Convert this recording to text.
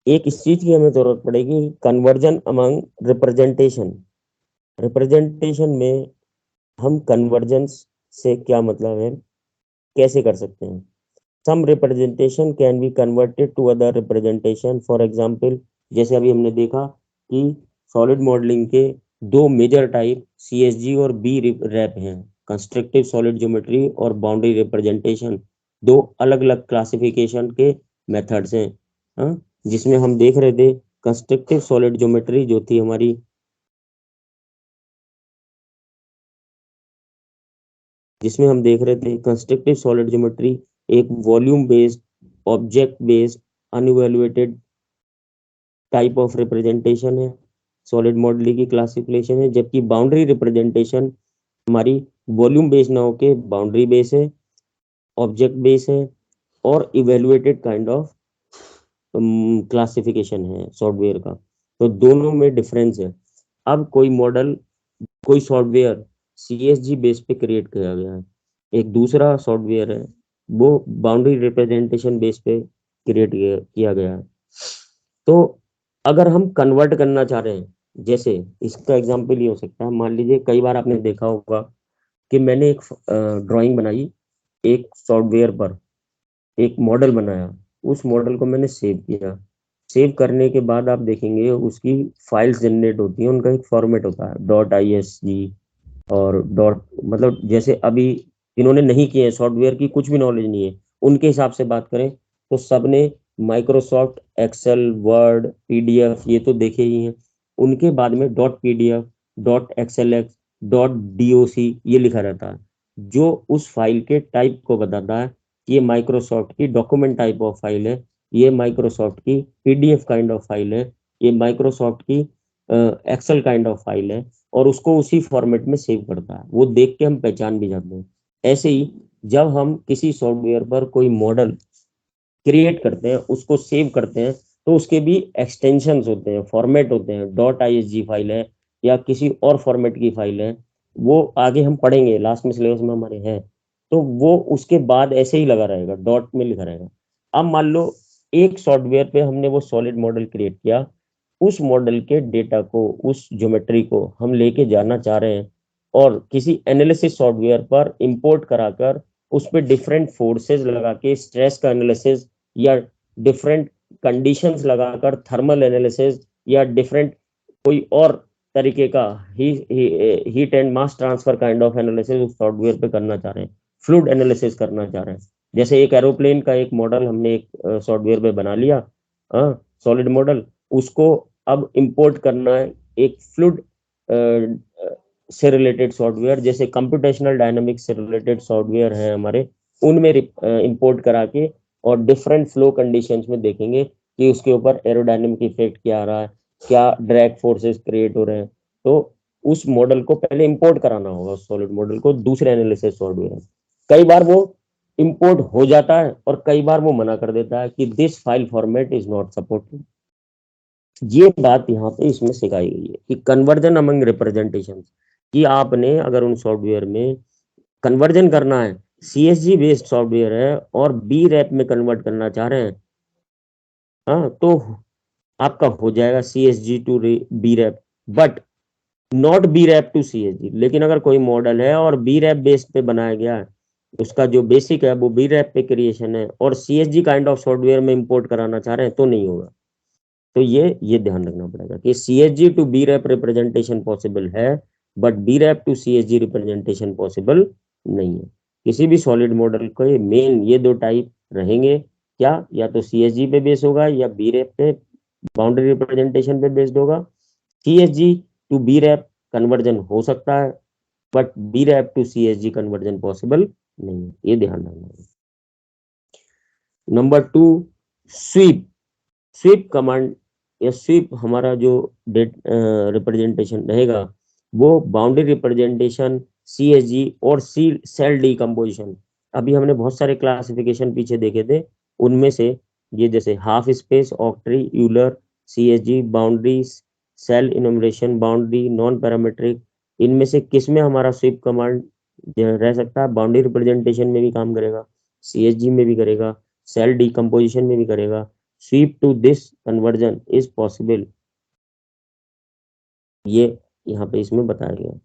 एक इस चीज की हमें जरूरत पड़ेगी, कन्वर्जन अमंग रिप्रेजेंटेशन। रिप्रेजेंटेशन में हम कन्वर्जेंस से क्या मतलब है, कैसे कर सकते हैं। Some representation can be converted to other representation, for example जैसे अभी हमने देखा कि सॉलिड मॉडलिंग के दो मेजर टाइप सीएसजी और बी रैप हैं, कंस्ट्रक्टिव सॉलिड ज्योमेट्री और बाउंड्री रिप्रेजेंटेशन, दो अलग अलग क्लासिफिकेशन के मेथड्स हैं। हाँ, जिसमें हम देख रहे थे कंस्ट्रक्टिव सॉलिड ज्योमेट्री जो थी हमारी, जिसमें हम देख रहे थे कंस्ट्रक्टिव सॉलिड ज्योमेट्री एक volume based, object based, unevaluated type of representation है, सॉलिड मॉडल की क्लासिफिकेशन है। जबकि बाउंड्री रिप्रेजेंटेशन हमारी वॉल्यूम बेस ना होके बाउंड्री बेस है, ऑब्जेक्ट बेस है और इवेल्युएटेड काइंड ऑफ क्लासिफिकेशन है सॉफ्टवेयर का। तो दोनों में डिफरेंस है। अब कोई मॉडल, कोई सॉफ्टवेयर सीएसजी बेस पे क्रिएट किया गया है, एक दूसरा सॉफ्टवेयर है वो बाउंड्री रिप्रेजेंटेशन बेस पे क्रिएट किया गया है। तो अगर हम कन्वर्ट करना चाह रहे हैं, जैसे इसका एग्जांपल ये हो सकता है, मान लीजिए कई बार आपने देखा होगा कि मैंने एक ड्राइंग बनाई एक सॉफ्टवेयर पर, एक मॉडल बनाया, उस मॉडल को मैंने सेव किया। सेव करने के बाद आप देखेंगे उसकी फाइल्स जनरेट होती हैं, उनका एक फॉर्मेट होता है डॉट आई एस जी और डॉट, मतलब जैसे अभी इन्होंने नहीं किए हैं, सॉफ्टवेयर की कुछ भी नॉलेज नहीं है, उनके हिसाब से बात करें तो सबने माइक्रोसॉफ्ट एक्सेल वर्ड पीडीएफ ये तो देखे ही हैं। उनके बाद में dot PDF, dot XL x, dot DOC ये लिखा रहता है, जो उस फाइल के टाइप को बताता है कि ये माइक्रोसॉफ्ट की डॉक्यूमेंट टाइप ऑफ फाइल है, ये माइक्रोसॉफ्ट की पीडीएफ काइंड ऑफ फाइल है, ये माइक्रोसॉफ्ट की एक्सेल काइंड ऑफ फाइल है, और उसको उसी फॉर्मेट में सेव करता है। वो देख के हम पहचान भी जाते हैं। ऐसे ही जब हम किसी सॉफ्टवेयर पर कोई मॉडल क्रिएट करते हैं, उसको सेव करते हैं, तो उसके भी एक्सटेंशंस होते हैं, फॉर्मेट होते हैं, डॉट आईएसजी फाइल है या किसी और फॉर्मेट की फाइल है, वो आगे हम पढ़ेंगे लास्ट में सिलेबस में हमारे हैं। तो वो उसके बाद ऐसे ही लगा रहेगा, डॉट में लिखा रहेगा। अब मान लो एक सॉफ्टवेयर पे हमने वो सॉलिड मॉडल क्रिएट किया, उस मॉडल के डेटा को, उस ज्योमेट्री को हम लेके जाना चाह रहे हैं और किसी एनालिसिस सॉफ्टवेयर पर इंपोर्ट कराकर उस पर डिफरेंट फोर्सेस लगा के स्ट्रेस का एनालिसिस या डिफरेंट कंडीशंस लगाकर थर्मल एनालिसिस या डिफरेंट कोई और तरीके का heat and mass transfer kind of analysis उस सॉफ्टवेयर पे करना चाह रहे हैं, फ्लूइड एनालिसिस करना चाह रहे हैं। जैसे एक एरोप्लेन का एक मॉडल हमने एक सॉफ्टवेयर पे बना लिया, सॉलिड मॉडल, उसको अब इंपोर्ट करना है एक फ्लूइड से रिलेटेड सॉफ्टवेयर, जैसे कंप्यूटेशनल डायनामिक्स से रिलेटेड सॉफ्टवेयर है हमारे, उनमें इंपोर्ट करा के और डिफरेंट फ्लो कंडीशंस में देखेंगे कि उसके ऊपर एरोडायनेमिक इफेक्ट क्या आ रहा है, क्या ड्रैग फोर्सेस क्रिएट हो रहे हैं। तो उस मॉडल को पहले इंपोर्ट कराना होगा, सॉलिड मॉडल को दूसरे एनालिसिस सॉफ्टवेयर। कई बार वो इंपोर्ट हो जाता है और कई बार वो मना कर देता है कि this file format is not supported. ये बात यहाँ पे इसमें सिखाई गई है कि कन्वर्जन अमंग रिप्रेजेंटेशन, कि आपने अगर उन सॉफ्टवेयर में कन्वर्जन करना है, सीएसजी बेस्ड सॉफ्टवेयर है और बी रैप में कन्वर्ट करना चाह रहे हैं, हाँ, तो आपका हो जाएगा CSG to B rep, but not B rep to CSG. लेकिन अगर कोई मॉडल है और बी रैप बेस पे बनाया गया है, उसका जो बेसिक है वो बी रैप पे क्रिएशन है और सीएसजी काइंड ऑफ सॉफ्टवेयर में इंपोर्ट कराना चाह रहे हैं, तो नहीं होगा। तो ये ध्यान रखना पड़ेगा कि CSG to B rep representation possible है, but B rep to CSG representation possible नहीं है। किसी भी सॉलिड मॉडल के मेन ये दो टाइप रहेंगे, क्या, या तो सीएसजी पे बेस होगा या बी रैप पे बाउंड्री रिप्रेजेंटेशन पे बेस्ड होगा। CSG to B rep conversion हो सकता है, but B rep to CSG conversion possible नहीं है, ये ध्यान रखना है। Number two, sweep. Sweep command या स्वीप हमारा जो डेट रिप्रेजेंटेशन रहेगा वो बाउंड्री रिप्रेजेंटेशन, सीएसजी और सी सेल डिकम्पोजिशन। अभी हमने बहुत सारे क्लासिफिकेशन पीछे देखे थे, उनमें से ये जैसे half space, octree, Euler, CSG, boundary, cell enumeration, boundary, non parametric, इनमें से किस में हमारा स्वीप कमांड रह सकता है? बाउंड्री रिप्रेजेंटेशन में भी काम करेगा, सीएसजी में भी करेगा, सेल डिकम्पोजिशन में भी करेगा, sweep to this conversion is possible, ये यहाँ पे इसमें बताया गया है।